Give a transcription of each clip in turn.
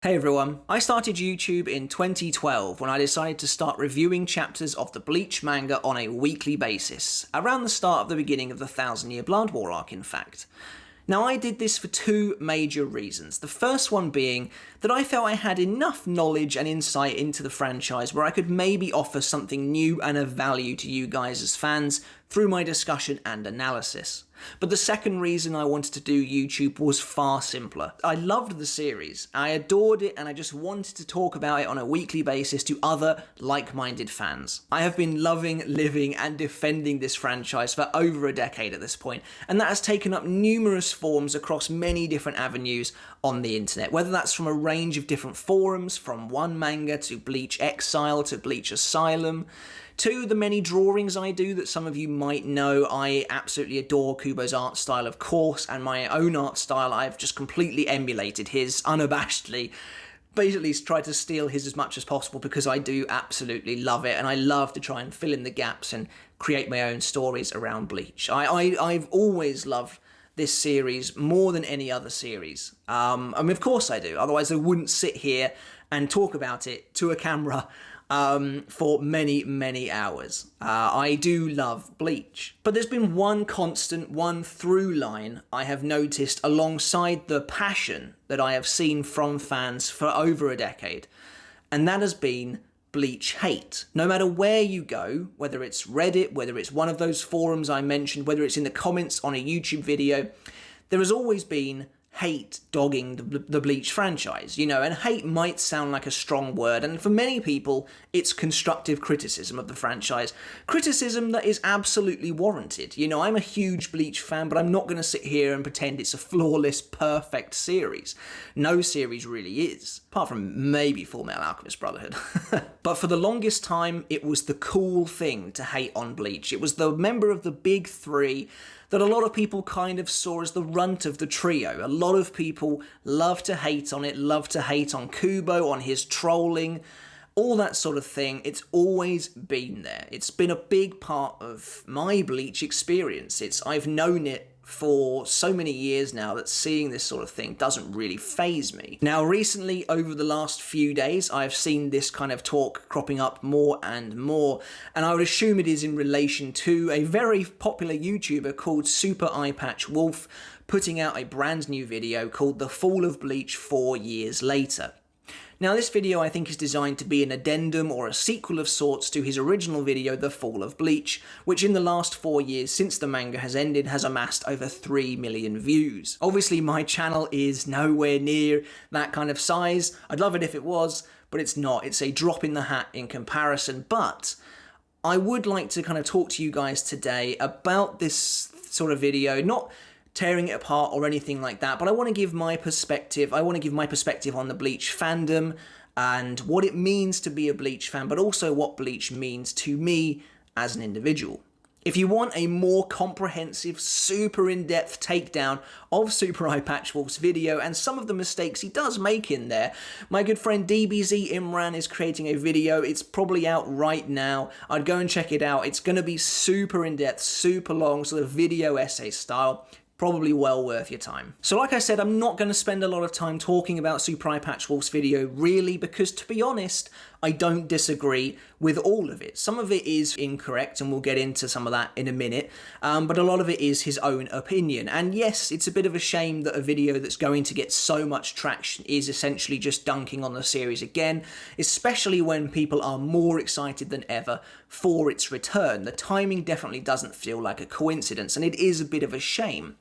Hey everyone, I started YouTube in 2012 when I decided to start reviewing chapters of the Bleach manga on a weekly basis, around the start of the beginning of the Thousand Year Blood War arc in fact. Now I did this for two major reasons, the first one being that I felt I had enough knowledge and insight into the franchise where I could maybe offer something new and of value to you guys as fans through my discussion and analysis. But the second reason I wanted to do YouTube was far simpler. I loved the series, I adored it, and I just wanted to talk about it on a weekly basis to other like-minded fans. I have been loving, living, and defending this franchise for over a decade at this point, and that has taken up numerous forms across many different avenues on the internet, whether that's from a range of different forums, from one manga to Bleach Exile to Bleach Asylum, to the many drawings I do that some of you might know. I absolutely adore Kubo's art style, of course, and my own art style I've just completely emulated his unabashedly. Basically tried to steal his as much as possible because I do absolutely love it, and I love to try and fill in the gaps and create my own stories around Bleach. I've always loved this series more than any other series. I mean, of course I do, otherwise I wouldn't sit here and talk about it to a camera for many hours. I do love Bleach. But there's been one constant, one through line I have noticed alongside the passion that I have seen from fans for over a decade, and that has been Bleach hate. No matter where you go, whether it's Reddit, whether it's one of those forums I mentioned, whether it's in the comments on a YouTube video, there has always been hate dogging the Bleach franchise, you know, and hate might sound like a strong word, and for many people it's constructive criticism of the franchise, criticism that is absolutely warranted. You know, I'm a huge Bleach fan, but I'm not going to sit here and pretend it's a flawless, perfect series. No series really is, apart from maybe Fullmetal Alchemist Brotherhood. But for the longest time, it was the cool thing to hate on Bleach. It was the member of the big three that a lot of people kind of saw as the runt of the trio. A lot of people love to hate on it, love to hate on Kubo, on his trolling, all that sort of thing. It's always been there. It's been a big part of my Bleach experience. I've known it for so many years now that seeing this sort of thing doesn't really faze me. Now recently, over the last few days, I've seen this kind of talk cropping up more and more, and I would assume it is in relation to a very popular YouTuber called Super Eyepatch Wolf putting out a brand new video called The Fall of Bleach 4 Years Later. Now this video I think is designed to be an addendum or a sequel of sorts to his original video The Fall of Bleach, which in the last 4 years since the manga has ended has amassed over 3 million views. Obviously my channel is nowhere near that kind of size. I'd love it if it was, but it's not. It's a drop in the hat in comparison, but I would like to kind of talk to you guys today about this sort of video, not tearing it apart or anything like that, but I want to give my perspective. I want to give my perspective on the Bleach fandom and what it means to be a Bleach fan, but also what Bleach means to me as an individual. If you want a more comprehensive, super in-depth takedown of Super Eyepatch Wolf's video and some of the mistakes he does make in there, my good friend DBZ Imran is creating a video. It's probably out right now. I'd go and check it out. It's going to be super in-depth, super long, sort of video essay style. Probably well worth your time. So like I said, I'm not going to spend a lot of time talking about Super Eyepatch Wolf's video really, because to be honest, I don't disagree with all of it. Some of it is incorrect, and we'll get into some of that in a minute, but a lot of it is his own opinion. And yes, it's a bit of a shame that a video that's going to get so much traction is essentially just dunking on the series again, especially when people are more excited than ever for its return. The timing definitely doesn't feel like a coincidence, and it is a bit of a shame.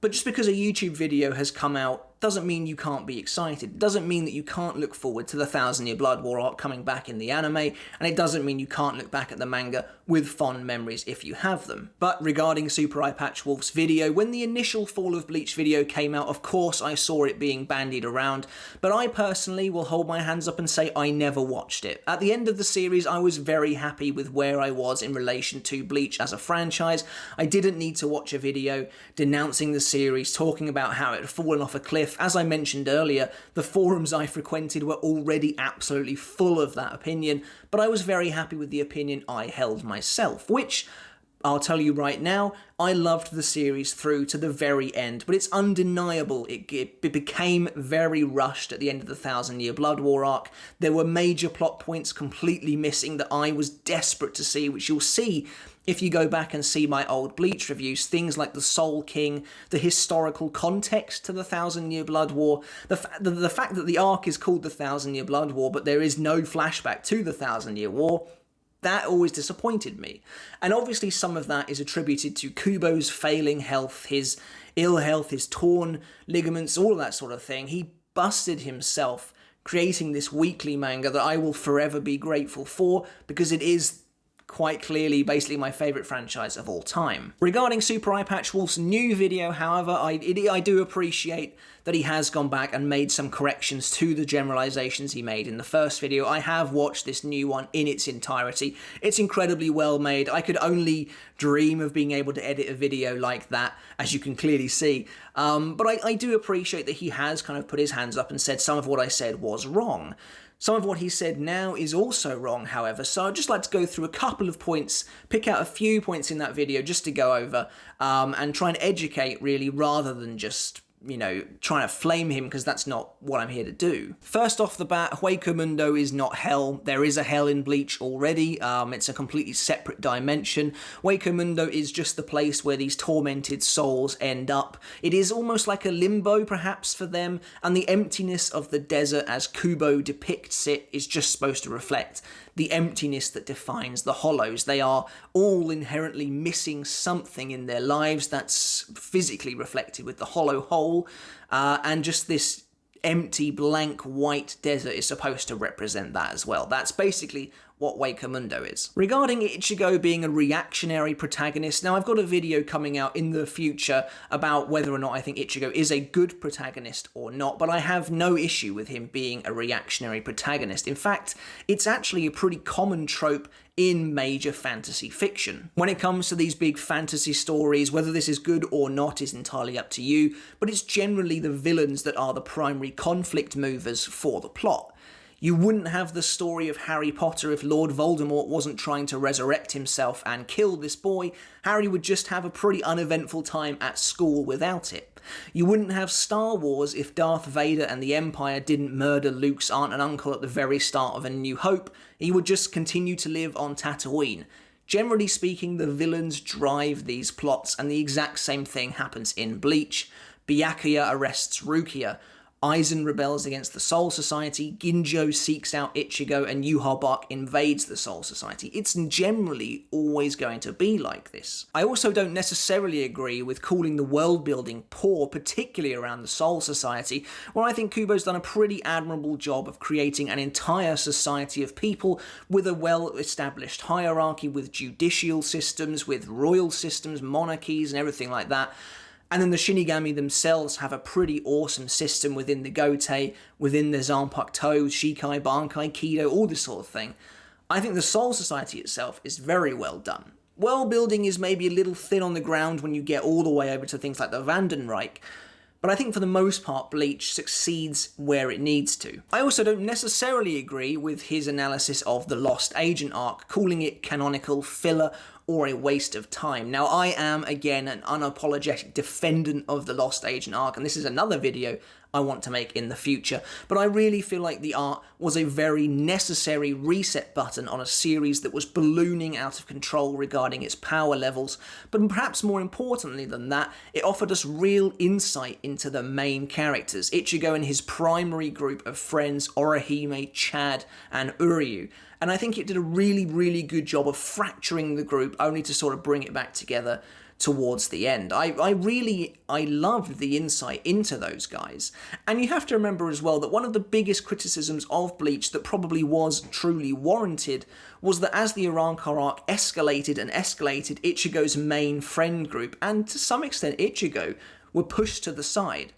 But just because a YouTube video has come out doesn't mean you can't be excited. It doesn't mean that you can't look forward to the Thousand Year Blood War arc coming back in the anime, and it doesn't mean you can't look back at the manga with fond memories if you have them. But regarding Super Eyepatch Wolf's video, when the initial Fall of Bleach video came out, of course I saw it being bandied around, but I personally will hold my hands up and say I never watched it. At the end of the series, I was very happy with where I was in relation to Bleach as a franchise. I didn't need to watch a video denouncing the series, talking about how it had fallen off a cliff. As I mentioned earlier, the forums I frequented were already absolutely full of that opinion, but I was very happy with the opinion I held myself, which I'll tell you right now, I loved the series through to the very end, but it's undeniable it became very rushed at the end of the Thousand Year Blood War arc. There were major plot points completely missing that I was desperate to see, which you'll see if you go back and see my old Bleach reviews. Things like the Soul King, the historical context to the Thousand Year Blood War, the fact that the arc is called the Thousand Year Blood War, but there is no flashback to the Thousand Year War. That always disappointed me. And obviously some of that is attributed to Kubo's failing health, his ill health, his torn ligaments, all of that sort of thing. He busted himself creating this weekly manga that I will forever be grateful for, because it is quite clearly basically my favourite franchise of all time. Regarding Super Eye Patch Wolf's new video, however, I do appreciate that he has gone back and made some corrections to the generalizations he made in the first video. I have watched this new one in its entirety. It's incredibly well made. I could only dream of being able to edit a video like that, as you can clearly see. But I do appreciate that he has kind of put his hands up and said some of what I said was wrong. Some of what he said now is also wrong, however, so I'd just like to go through a couple of points, pick out a few points in that video just to go over, and try and educate, really, rather than just, you know, trying to flame him, because that's not what I'm here to do. First off the bat, Hueco Mundo is not hell. There is a hell in Bleach already. It's a completely separate dimension. Hueco Mundo is just the place where these tormented souls end up. It is almost like a limbo, perhaps, for them, and the emptiness of the desert, as Kubo depicts it, is just supposed to reflect the emptiness that defines the Hollows. They are all inherently missing something in their lives that's physically reflected with the hollow hole, and just this empty, blank, white desert is supposed to represent that as well. That's basically what Hueco Mundo is. Regarding Ichigo being a reactionary protagonist, now I've got a video coming out in the future about whether or not I think Ichigo is a good protagonist or not, but I have no issue with him being a reactionary protagonist. In fact, it's actually a pretty common trope in major fantasy fiction. When it comes to these big fantasy stories, whether this is good or not is entirely up to you, but it's generally the villains that are the primary conflict movers for the plot. You wouldn't have the story of Harry Potter if Lord Voldemort wasn't trying to resurrect himself and kill this boy. Harry would just have a pretty uneventful time at school without it. You wouldn't have Star Wars if Darth Vader and the Empire didn't murder Luke's aunt and uncle at the very start of A New Hope. He would just continue to live on Tatooine. Generally speaking, the villains drive these plots, and the exact same thing happens in Bleach. Byakuya arrests Rukia. Aizen rebels against the Soul Society, Ginjo seeks out Ichigo, and Yhwach invades the Soul Society. It's generally always going to be like this. I also don't necessarily agree with calling the world building poor, particularly around the Soul Society, where I think Kubo's done a pretty admirable job of creating an entire society of people with a well-established hierarchy, with judicial systems, with royal systems, monarchies, and everything like that. And then the Shinigami themselves have a pretty awesome system within the Gotei, within the Zanpakuto, Shikai, Bankai, Kido, all this sort of thing. I think the Soul Society itself is very well done. World building is maybe a little thin on the ground when you get all the way over to things like the Vandenreich, but I think for the most part Bleach succeeds where it needs to. I also don't necessarily agree with his analysis of the Lost Agent arc, calling it canonical filler or a waste of time. Now, I am, again, an unapologetic defendant of the Lost Agent arc, and this is another video I want to make in the future, but I really feel like the arc was a very necessary reset button on a series that was ballooning out of control regarding its power levels, but perhaps more importantly than that, it offered us real insight into the main characters, Ichigo and his primary group of friends, Orihime, Chad, and Uryu. And I think it did a really, really good job of fracturing the group, only to sort of bring it back together towards the end. I loved the insight into those guys. And you have to remember as well that one of the biggest criticisms of Bleach that probably was truly warranted was that as the Arrancar arc escalated and escalated, Ichigo's main friend group, and to some extent Ichigo, were pushed to the side.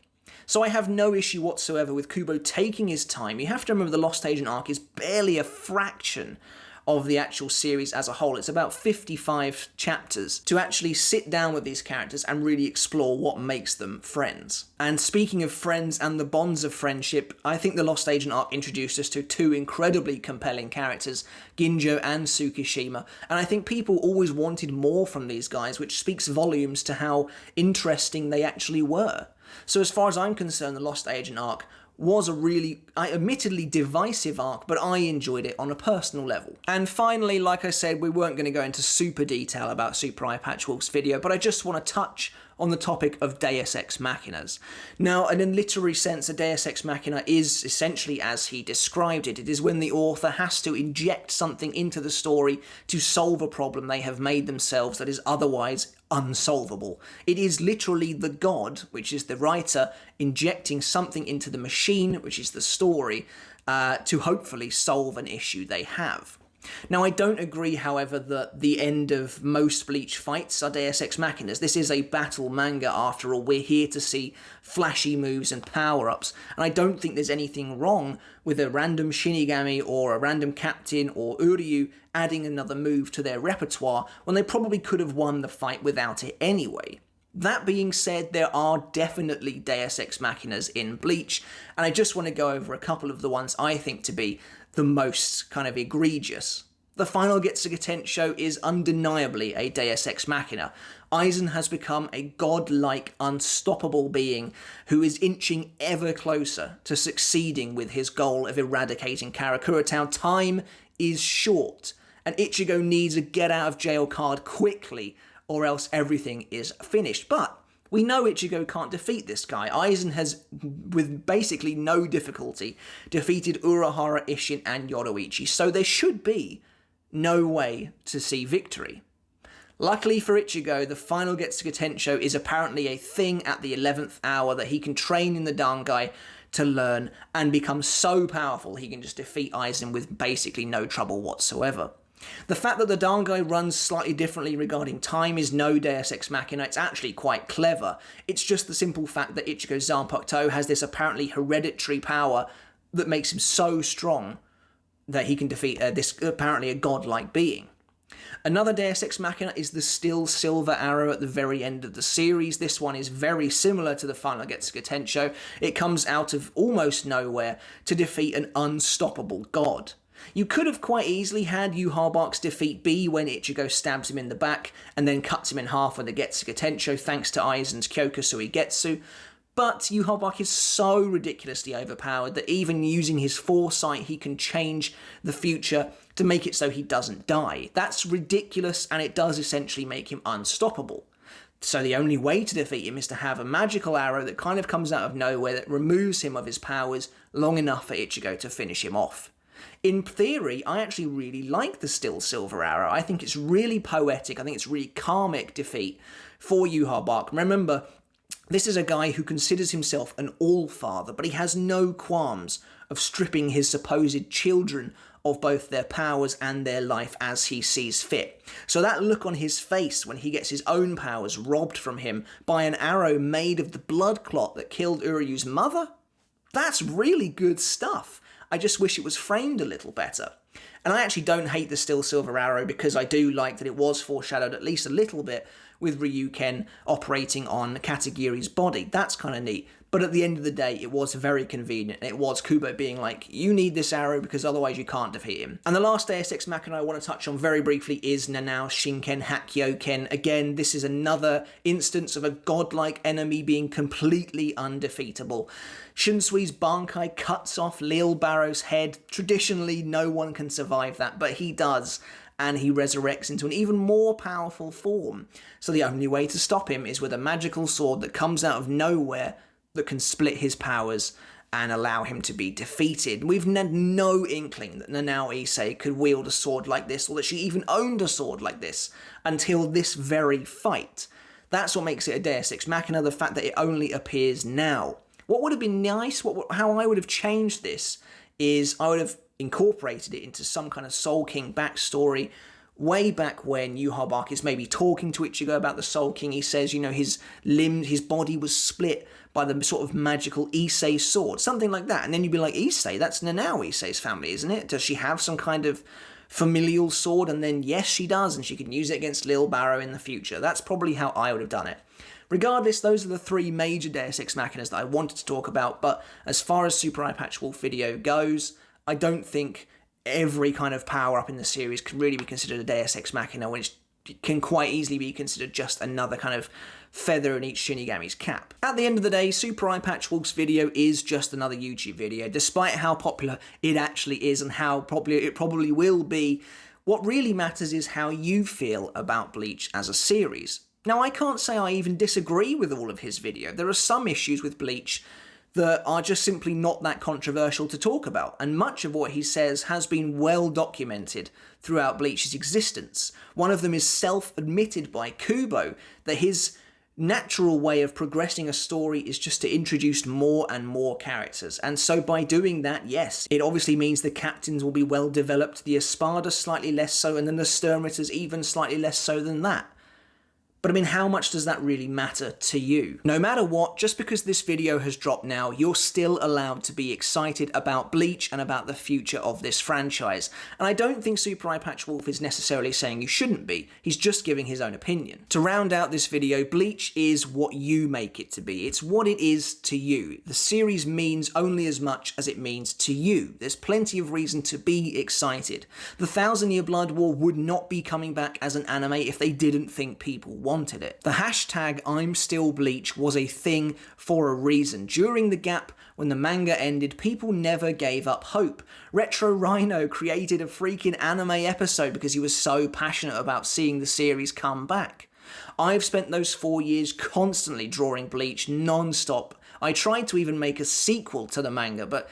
So I have no issue whatsoever with Kubo taking his time. You have to remember the Lost Agent arc is barely a fraction of the actual series as a whole. It's about 55 chapters to actually sit down with these characters and really explore what makes them friends. And speaking of friends and the bonds of friendship, I think the Lost Agent arc introduced us to two incredibly compelling characters, Ginjo and Tsukishima, and I think people always wanted more from these guys, which speaks volumes to how interesting they actually were. So as far as I'm concerned, the Lost Agent arc was a really, admittedly divisive arc, but I enjoyed it on a personal level. And finally, like I said, we weren't going to go into super detail about Super Eye Patchwork's video, but I just want to touch on the topic of Deus Ex Machinas. Now, in a literary sense, a Deus Ex Machina is essentially as he described it. It is when the author has to inject something into the story to solve a problem they have made themselves that is otherwise unsolvable. It is literally the god, which is the writer, injecting something into the machine, which is the story, to hopefully solve an issue they have. Now, I don't agree, however, that the end of most Bleach fights are Deus Ex Machinas. This is a battle manga, after all. We're here to see flashy moves and power-ups, and I don't think there's anything wrong with a random Shinigami or a random captain or Uryu adding another move to their repertoire when they probably could have won the fight without it anyway. That being said, there are definitely Deus Ex Machinas in Bleach, and I just want to go over a couple of the ones I think to be the most kind of egregious. The final Getsuga Tensho is undeniably a Deus Ex Machina. Aizen has become a godlike, unstoppable being who is inching ever closer to succeeding with his goal of eradicating Karakura Town. Time is short, and Ichigo needs a get-out-of-jail card quickly, or else everything is finished. But we know Ichigo can't defeat this guy. Aizen has, with basically no difficulty, defeated Urahara, Isshin, and Yoruichi, so there should be no way to see victory. Luckily for Ichigo, the final Getsuga Tensho is apparently a thing at the 11th hour that he can train in the Dangai to learn and become so powerful he can just defeat Aizen with basically no trouble whatsoever. The fact that the Dangai runs slightly differently regarding time is no Deus Ex Machina. It's actually quite clever. It's just the simple fact that Ichigo Zanpakuto has this apparently hereditary power that makes him so strong that he can defeat this apparently a godlike being. Another Deus Ex Machina is the still silver arrow at the very end of the series. This one is very similar to the final Getsuga Tensho. It comes out of almost nowhere to defeat an unstoppable god. You could have quite easily had Yhwach's defeat B when Ichigo stabs him in the back and then cuts him in half with the Getsuga Tensho thanks to Aizen's Kyokusui Getsu, but Yhwach is so ridiculously overpowered that even using his foresight he can change the future to make it so he doesn't die. That's ridiculous, and it does essentially make him unstoppable. So the only way to defeat him is to have a magical arrow that kind of comes out of nowhere that removes him of his powers long enough for Ichigo to finish him off. In theory, I actually really like the Still Silver Arrow. I think it's really poetic. I think it's really karmic defeat for Yhwach. Remember, this is a guy who considers himself an all-father, but he has no qualms of stripping his supposed children of both their powers and their life as he sees fit. So that look on his face when he gets his own powers robbed from him by an arrow made of the blood clot that killed Uryu's mother, that's really good stuff. I just wish it was framed a little better. And I actually don't hate the Still Silver Arrow because I do like that it was foreshadowed at least a little bit with Ryuken operating on Katagiri's body. That's kind of neat. But at the end of the day, it was very convenient. It was Kubo being like, you need this arrow because otherwise you can't defeat him. And the last Deus Ex Machina I want to touch on very briefly is Nanao Shinken Hakyoken. Again, this is another instance of a godlike enemy being completely undefeatable. Shunsui's Bankai cuts off Lil Barrow's head. Traditionally, no one can survive that, but he does. And he resurrects into an even more powerful form. So the only way to stop him is with a magical sword that comes out of nowhere that can split his powers and allow him to be defeated. We've had no inkling that Nanao Issei could wield a sword like this, or that she even owned a sword like this, until this very fight. That's what makes it a Deus Ex Machina, the fact that it only appears now. What would have been nice, how I would have changed this, is I would have incorporated it into some kind of Soul King backstory. Way back when Yhwach is maybe talking to Ichigo about the Soul King, he says, his body was split by the sort of magical Issei sword, something like that. And then you'd be like, Issei? That's Nanao Issei's family, isn't it? Does she have some kind of familial sword, and then yes, she does, and she can use it against Lil Barrow in the future. That's probably how I would have done it. Regardless, those are the three major Deus Ex Machinas that I wanted to talk about, but as far as Super Eye Patch Wolf video goes, I don't think every kind of power-up in the series can really be considered a Deus Ex Machina, which can quite easily be considered just another kind of feather in each Shinigami's cap. At the end of the day, Super Eye Patch Wolf's video is just another YouTube video, despite how popular it actually is and how popular it probably will be. What really matters is how you feel about Bleach as a series. Now, I can't say I even disagree with all of his video. There are some issues with Bleach that are just simply not that controversial to talk about, and much of what he says has been well documented throughout Bleach's existence. One of them is self-admitted by Kubo, that his natural way of progressing a story is just to introduce more and more characters, and so by doing that, yes, it obviously means the captains will be well developed, the Espada slightly less so, and then the Sturmiters even slightly less so than that. But I mean, how much does that really matter to you? No matter what, just because this video has dropped now, you're still allowed to be excited about Bleach and about the future of this franchise. And I don't think Super Eye Patch Wolf is necessarily saying you shouldn't be, he's just giving his own opinion. To round out this video, Bleach is what you make it to be. It's what it is to you. The series means only as much as it means to you. There's plenty of reason to be excited. The 1,000-Year Blood War would not be coming back as an anime if they didn't think people wanted it. The hashtag I'm Still Bleach was a thing for a reason. During the gap when the manga ended, people never gave up hope. Retro Rhino created a freaking anime episode because he was so passionate about seeing the series come back. I've spent those 4 years constantly drawing Bleach non-stop. I tried to even make a sequel to the manga, but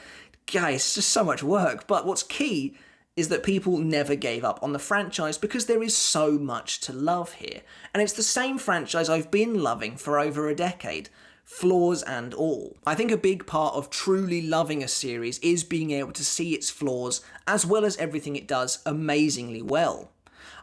guys, it's just so much work. But what's key is that people never gave up on the franchise because there is so much to love here. And it's the same franchise I've been loving for over a decade, flaws and all. I think a big part of truly loving a series is being able to see its flaws as well as everything it does amazingly well.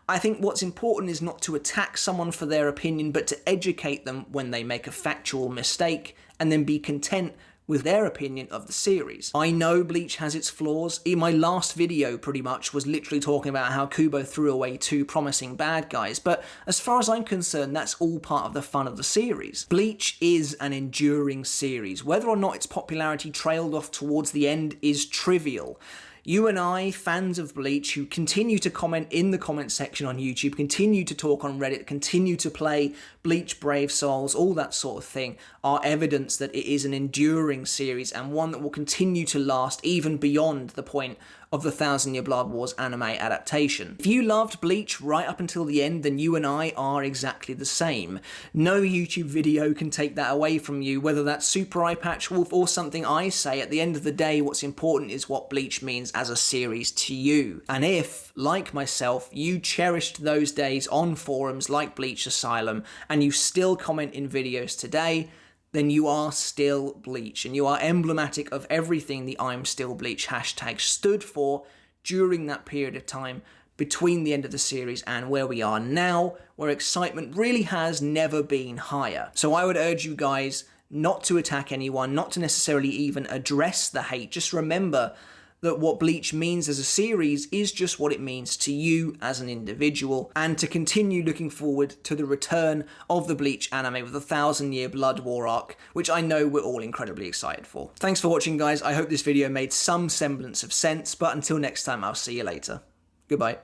I think what's important is not to attack someone for their opinion, but to educate them when they make a factual mistake and then be content with their opinion of the series. I know Bleach has its flaws. In my last video, pretty much, was literally talking about how Kubo threw away 2 promising bad guys, but as far as I'm concerned, that's all part of the fun of the series. Bleach is an enduring series. Whether or not its popularity trailed off towards the end is trivial. You and I, fans of Bleach, who continue to comment in the comment section on YouTube, continue to talk on Reddit, continue to play Bleach Brave Souls, all that sort of thing, are evidence that it is an enduring series and one that will continue to last even beyond the point of the 1,000-Year Blood Wars anime adaptation. If you loved Bleach right up until the end, then you and I are exactly the same. No YouTube video can take that away from you, whether that's Super Eye Patch Wolf or something I say. At the end of the day, what's important is what Bleach means as a series to you. And if, like myself, you cherished those days on forums like Bleach Asylum, and you still comment in videos today, then you are still Bleach, and you are emblematic of everything the I'm Still Bleach hashtag stood for during that period of time between the end of the series and where we are now, where excitement really has never been higher. So I would urge you guys not to attack anyone, not to necessarily even address the hate. Just remember that what Bleach means as a series is just what it means to you as an individual, and to continue looking forward to the return of the Bleach anime with the 1,000-Year Blood War arc, which I know we're all incredibly excited for. Thanks for watching, guys. I hope this video made some semblance of sense, but until next time, I'll see you later. Goodbye.